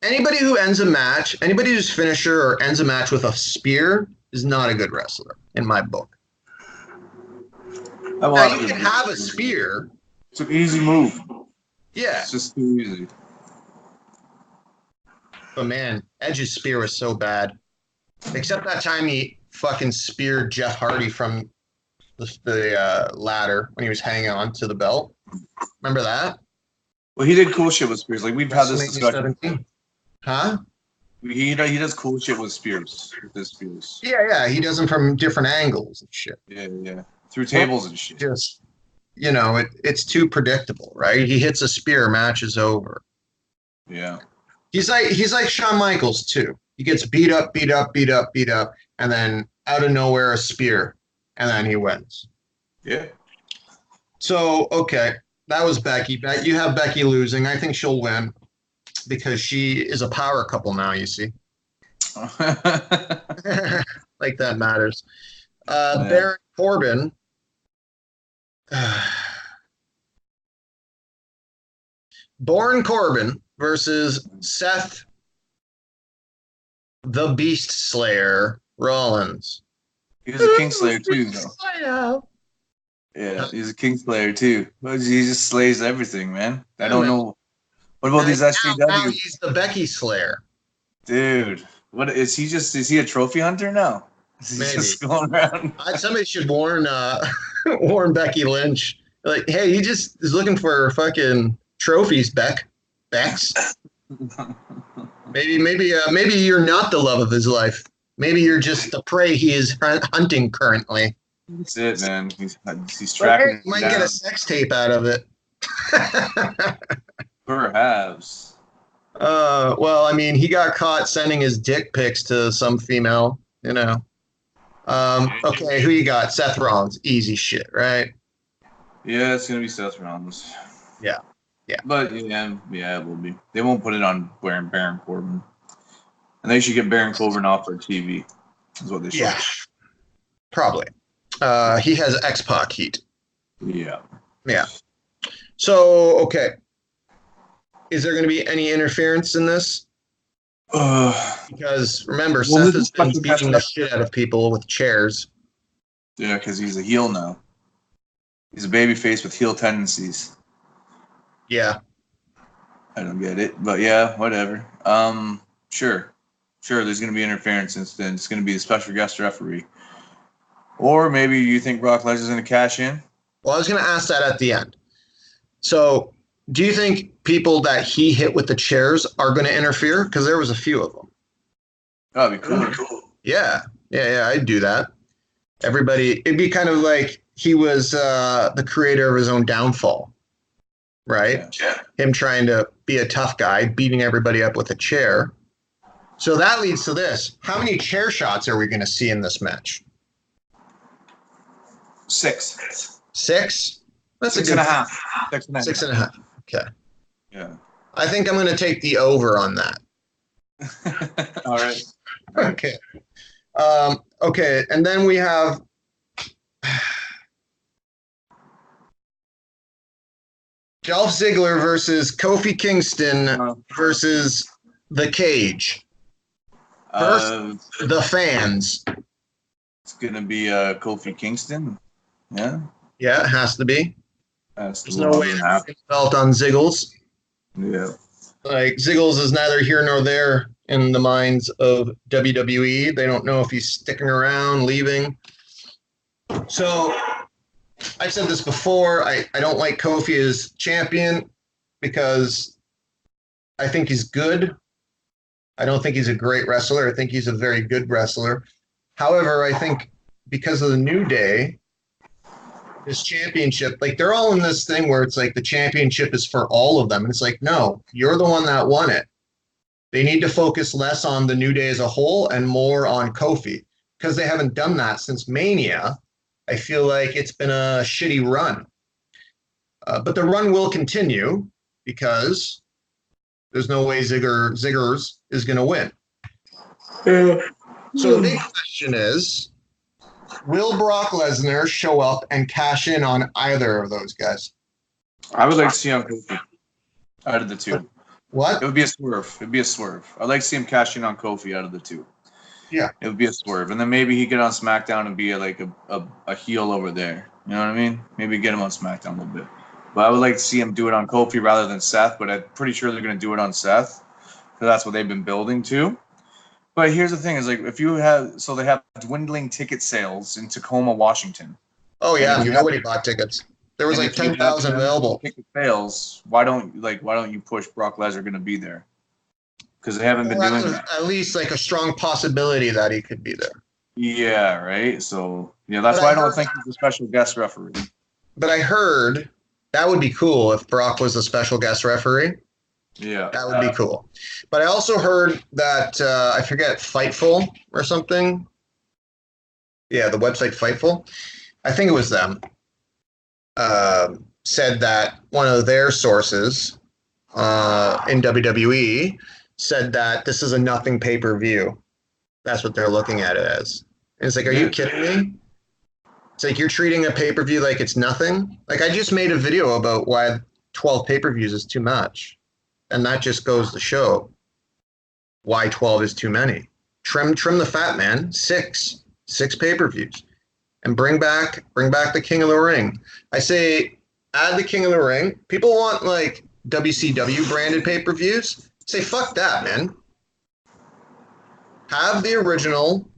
Anybody who ends a match, anybody whose finisher or ends a match with a spear is not a good wrestler, in my book. Now, you can have a spear. It's an easy move. Yeah. It's just too easy. But man, Edge's spear was so bad. Except that time he fucking speared Jeff Hardy from the ladder when he was hanging on to the belt. Remember that? Well, he did cool shit with spears. Like, we've had this discussion. 17. Huh? He does cool shit with spears. With his spears. Yeah. He does them from different angles and shit. Yeah. Through tables and shit. Just, it's too predictable, right? He hits a spear, match is over. Yeah. He's like Shawn Michaels too. He gets beat up, beat up, beat up, beat up, and then out of nowhere a spear, and then he wins. Yeah. So, okay, that was Becky. You have Becky losing. I think she'll win because she is a power couple now, you see. Like that matters. Yeah. Baron Corbin. Baron Corbin versus Seth the Beast Slayer Rollins. He was a Kingslayer too, though. Yeah, he's a Kingslayer too. But he just slays everything, man. I don't know. What about these Now SCW? he's the Becky Slayer. Dude, what is he? Is he a trophy hunter now? Is he Maybe. just going around? Somebody should warn warn Becky Lynch. Like, hey, he just is looking for fucking trophies, Bex. Maybe you're not the love of his life. Maybe you're just the prey he is hunting currently. That's it, man. He's But tracking hey, it you might down. get a sex tape out of it. Perhaps. Well, I mean, he got caught sending his dick pics to some female, you know. Okay, who you got? Seth Rollins. Easy shit, right? Yeah, it's gonna be Seth Rollins. Yeah. But yeah, it will be. They won't put it on Baron Corbin, and they should get Baron Corbin off their TV. Is what they should. Yeah. Probably. He has X-Pac heat. Yeah. Yeah. So, okay. Is there going to be any interference in this? Because remember, Well, Seth has been beating the shit out of people with chairs. Yeah, because he's a heel now. He's a babyface with heel tendencies. Yeah. I don't get it, but yeah, whatever. Sure. There's going to be interference, and then it's going to be the special guest referee. Or maybe you think Brock Lesnar's going to cash in? Well, I was going to ask that at the end. So, do you think people that he hit with the chairs are going to interfere? Because there was a few of them. That'd be cool. Yeah, I'd do that. Everybody, it'd be kind of like he was the creator of his own downfall, right? Yeah. Him trying to be a tough guy, beating everybody up with a chair. So that leads to this. How many chair shots are we going to see in this match? 6. 6? That's Six a good and a half. 6.5. Okay. Yeah. I think I'm going to take the over on that. All right. Okay. Okay, and then we have Dolph Ziggler versus Kofi Kingston versus The Cage. The fans. It's gonna be Kofi Kingston. Yeah. Yeah, it has to be. That's There's no way they're putting the belt on Ziggles. Yeah. Like, Ziggles is neither here nor there in the minds of WWE. They don't know if he's sticking around, leaving. So, I've said this before. I don't like Kofi as champion because I think he's good. I don't think he's a great wrestler. I think he's a very good wrestler. However, I think because of the New Day, this championship, like, they're all in this thing where it's like the championship is for all of them. And it's like, no, you're the one that won it. They need to focus less on the New Day as a whole and more on Kofi because they haven't done that since Mania. I feel like it's been a shitty run. But the run will continue because there's no way Ziggers is going to win. So the big question is, will Brock Lesnar show up and cash in on either of those guys? I would like to see him Kofi out of the two. What? It would be a swerve. I'd like to see him cash in on Kofi out of the two. Yeah. It would be a swerve. And then maybe he get on SmackDown and be a heel over there. You know what I mean? Maybe get him on SmackDown a little bit. But I would like to see him do it on Kofi rather than Seth, but I'm pretty sure they're going to do it on Seth because that's what they've been building to. But here's the thing is, like, if you have, so they have dwindling ticket sales in Tacoma, Washington. Oh, yeah. Nobody bought tickets. There was like 10,000 available. Ticket sales. Why don't you push Brock Lesnar going to be there? Because they haven't been doing that. At least like a strong possibility that he could be there. Yeah, right. So yeah, that's why I don't think he's a special guest referee. But I heard that would be cool if Brock was a special guest referee. Yeah. That would be cool. But I also heard that I forget Fightful or something. Yeah, the website Fightful. I think it was them. Said that one of their sources in WWE said that this is a nothing pay-per-view. That's what they're looking at it as. And it's like, are you kidding me? It's like you're treating a pay-per-view like it's nothing. Like I just made a video about why 12 pay-per-views is too much. And that just goes to show why 12 is too many. Trim the fat, man. Six pay-per-views. And bring back the King of the Ring. I say add the King of the Ring. People want like WCW branded pay-per-views. Say fuck that, man. Have the original,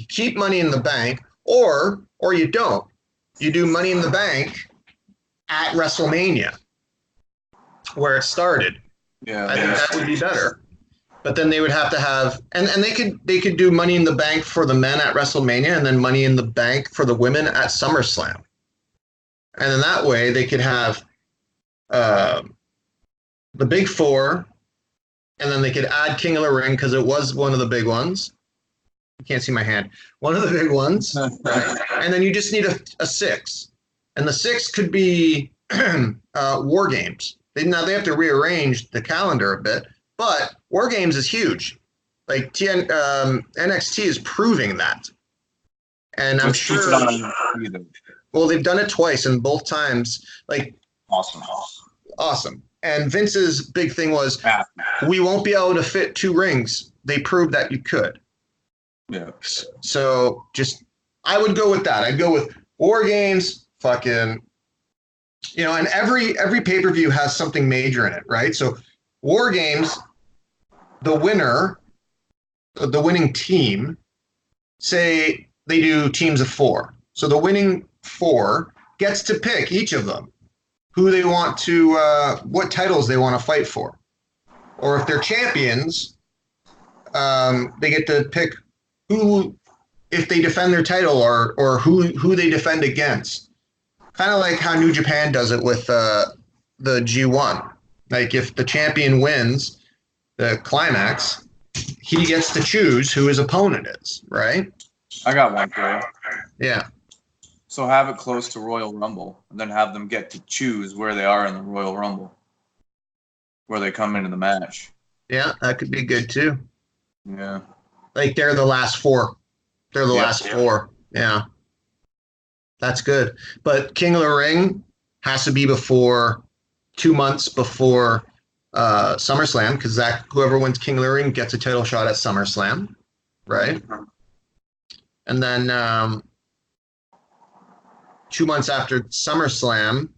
keep Money in the Bank, or you don't. You do Money in the Bank at WrestleMania, where it started. Yeah. I think that would be better. But then they would have to have, and they could do Money in the Bank for the men at WrestleMania, and then Money in the Bank for the women at SummerSlam. And then that way they could have the big four, and then they could add King of the Ring because it was one of the big ones. You can't see my hand. One of the big ones. Right? And then you just need a six. And the six could be War Games. Now they have to rearrange the calendar a bit, but War Games is huge. Like NXT is proving that. And I'm sure. Well, they've done it twice, and both times, like. Awesome. And Vince's big thing was, we won't be able to fit 2 rings. They proved that you could. Yeah. So I would go with that. I'd go with War Games, fucking, and every pay-per-view has something major in it, right? So War Games, the winning team, say they do teams of 4. So the winning 4 gets to pick each of them who they want to, what titles they want to fight for. Or if they're champions, they get to pick who, if they defend their title or who they defend against. Kind of like how New Japan does it with the G1. Like if the champion wins the climax, he gets to choose who his opponent is, right? I got one for you. Yeah. So have it close to Royal Rumble, and then have them get to choose where they are in the Royal Rumble, where they come into the match. Yeah, that could be good too. Yeah. Like they're the last 4. They're the last 4. Yeah. That's good. But King of the Ring has to be before 2 months before SummerSlam, because whoever wins King of the Ring gets a title shot at SummerSlam, right? And then 2 months after SummerSlam,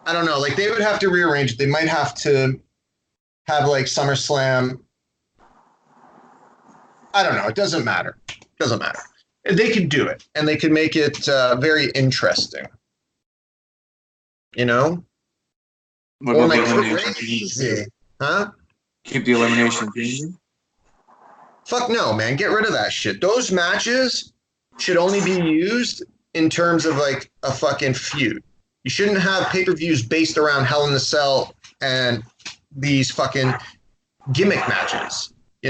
I don't know. Like they would have to rearrange it. They might have to have like SummerSlam. I don't know. It doesn't matter. They could do it, and they could make it very interesting. What about the elimination changes? Huh? Keep the elimination changes? Fuck no, man. Get rid of that shit. Those matches should only be used in terms of like a fucking feud. You shouldn't have pay-per-views based around Hell in a Cell and these fucking gimmick matches. They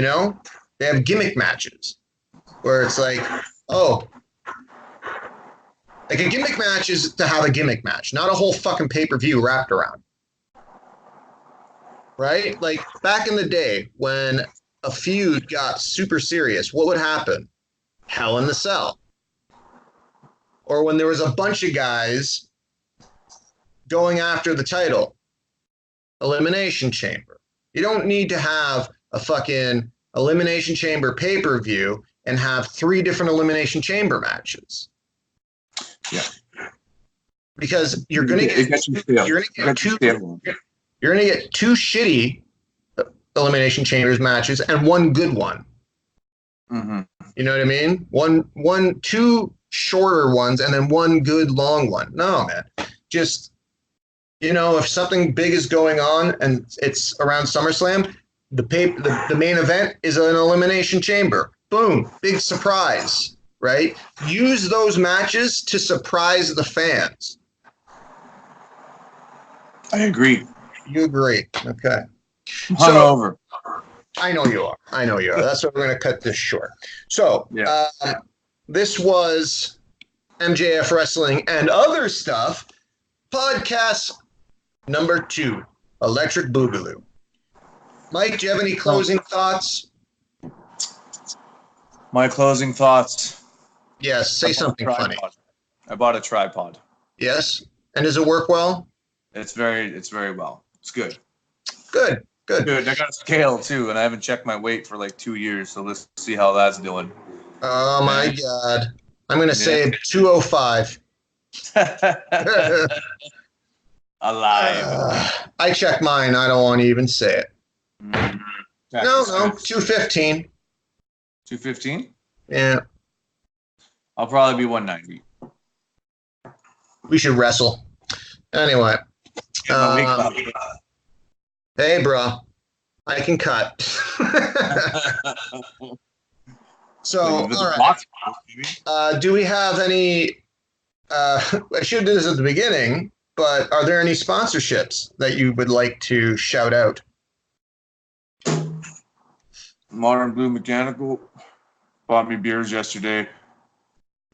have gimmick matches where it's like, like a gimmick match is to have a gimmick match, not a whole fucking pay-per-view wrapped around. Right? Like back in the day when a feud got super serious, what would happen? Hell in the Cell. Or when there was a bunch of guys going after the title, Elimination Chamber. You don't need to have a fucking Elimination Chamber pay-per-view and have 3 different Elimination Chamber matches. Yeah. Because you're going to get 2 shitty Elimination Chambers matches and 1 good one. Mm-hmm. You know what I mean? 2 shorter ones and then 1 good long one. No, man. Just, if something big is going on and it's around SummerSlam, the main event is an Elimination Chamber. Boom. Big surprise, right? Use those matches to surprise the fans. I agree. You agree. Okay. Hungover. I know you are. That's why we're going to cut this short. So, Yeah. this was MJF Wrestling and Other Stuff, podcast number 2, Electric Boogaloo. Mike, do you have any closing thoughts? My closing thoughts. Yes, say something funny. I bought a tripod. Yes? And does it work well? It's very well. It's good. Good. I got a scale too, and I haven't checked my weight for like 2 years, so let's see how that's doing. Oh my God. I'm going to say 205. Alive. I checked mine. I don't want to even say it. Mm-hmm. No, 215. 215? Yeah. I'll probably be 190. We should wrestle. Anyway. Hey, bro. I can cut. So, all right. Do we have any... I should do this at the beginning, but are there any sponsorships that you would like to shout out? Modern Blue Mechanical bought me beers yesterday.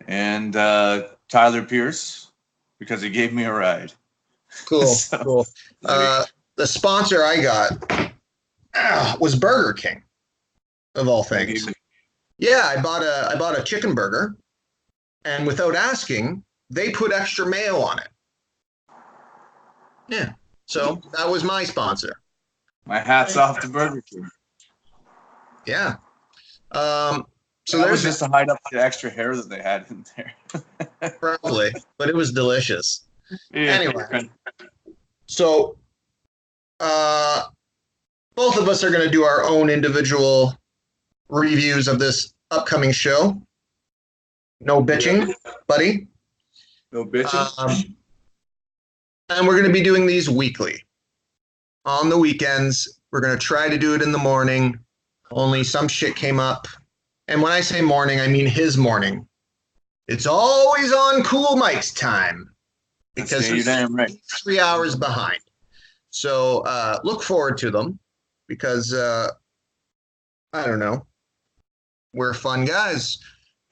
And Tyler Pierce, because he gave me a ride. Cool, cool. The sponsor I got was Burger King, of all things. Yeah, I bought a chicken burger, and without asking, they put extra mayo on it. Yeah, so that was my sponsor. My hat's off to Burger King. Yeah. So that was just to hide up the extra hair that they had in there. Probably, but it was delicious. Yeah. Anyway, so both of us are going to do our own individual reviews of this upcoming show. No bitching, buddy. No bitching. And we're going to be doing these weekly. On the weekends, we're going to try to do it in the morning. Only some shit came up. And when I say morning, I mean his morning. It's always on Cool Mike's time. Because you're damn right. 3 hours behind. So look forward to them. Because, I don't know. We're fun guys.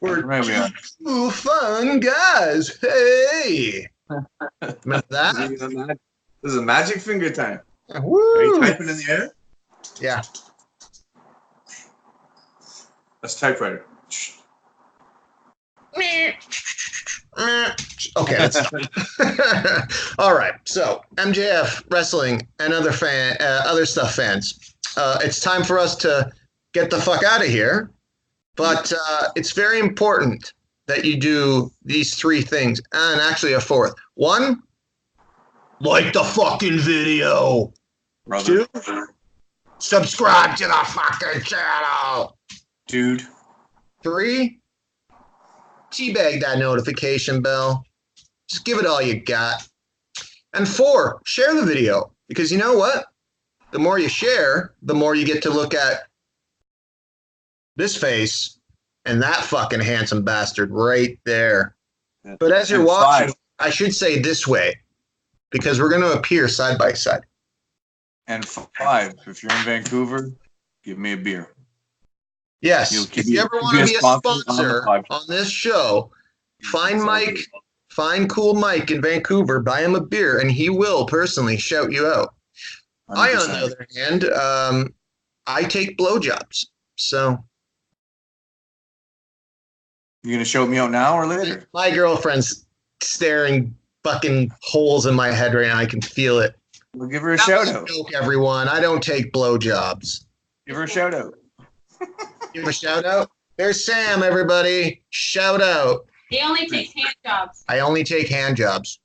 We're two fun guys. Hey. Remember that? This is a magic finger time. Woo. Are you typing in the air? Yeah. That's typewriter. Okay. That's all right. So MJF Wrestling and other stuff fans. It's time for us to get the fuck out of here. But it's very important that you do these 3 things, and actually a 4th. 1, like the fucking video. Brother. 2, subscribe to the fucking channel. Dude. 3, teabag that notification bell. Just give it all you got. And 4, share the video. Because you know what? The more you share, the more you get to look at this face and that fucking handsome bastard right there. Yeah. But as you're watching, 5. I should say this way, because we're going to appear side by side. And 5, if you're in Vancouver, give me a beer. Yes. If you ever want to be a sponsor on this show, find Mike, find Cool Mike in Vancouver, buy him a beer, and he will personally shout you out. 100%. I, on the other hand, I take blowjobs. So. You going to shout me out now or later? My girlfriend's staring fucking holes in my head right now. I can feel it. We'll give her a shout out. Joke, everyone. I don't take blowjobs. Give her a shout out. Give her a shout out. There's Sam, everybody. Shout out. He only takes hand jobs. I only take hand jobs.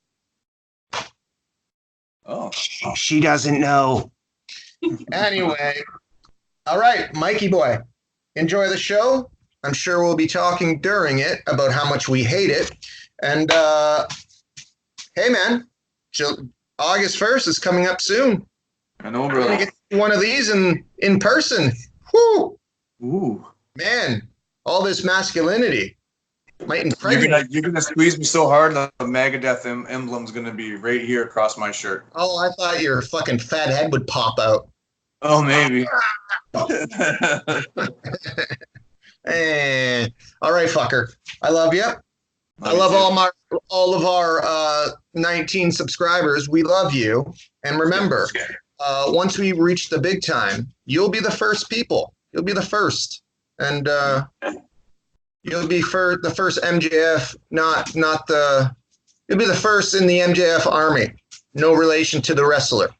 Oh. She doesn't know. Anyway. All right, Mikey boy. Enjoy the show. I'm sure we'll be talking during it about how much we hate it. And, hey, man. August 1st is coming up soon. I know, bro. We're going to get one of these in person. Whoo! Ooh. Man, all this masculinity. Might impregnate. You're gonna squeeze me so hard, the Megadeth emblem's gonna be right here across my shirt. Oh, I thought your fucking fat head would pop out. Oh, maybe. All right, fucker. I love you. I love all of our 19 subscribers. We love you. And remember, once we reach the big time, you'll be the first people. You'll be the first, and you'll be the first MJF. You'll be the first in the MJF army. No relation to the wrestler.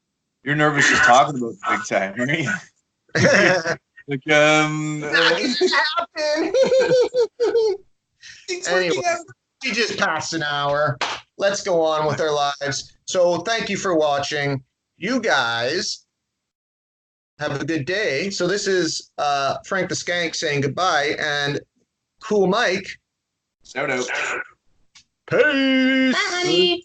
You're nervous just talking about the big time, right? Like, anyway, we just passed an hour. Let's go on with our lives. So thank you for watching. You guys have a good day. So this is Frank the Skank saying goodbye, and Cool Mike. Shout out. Peace. Bye, honey.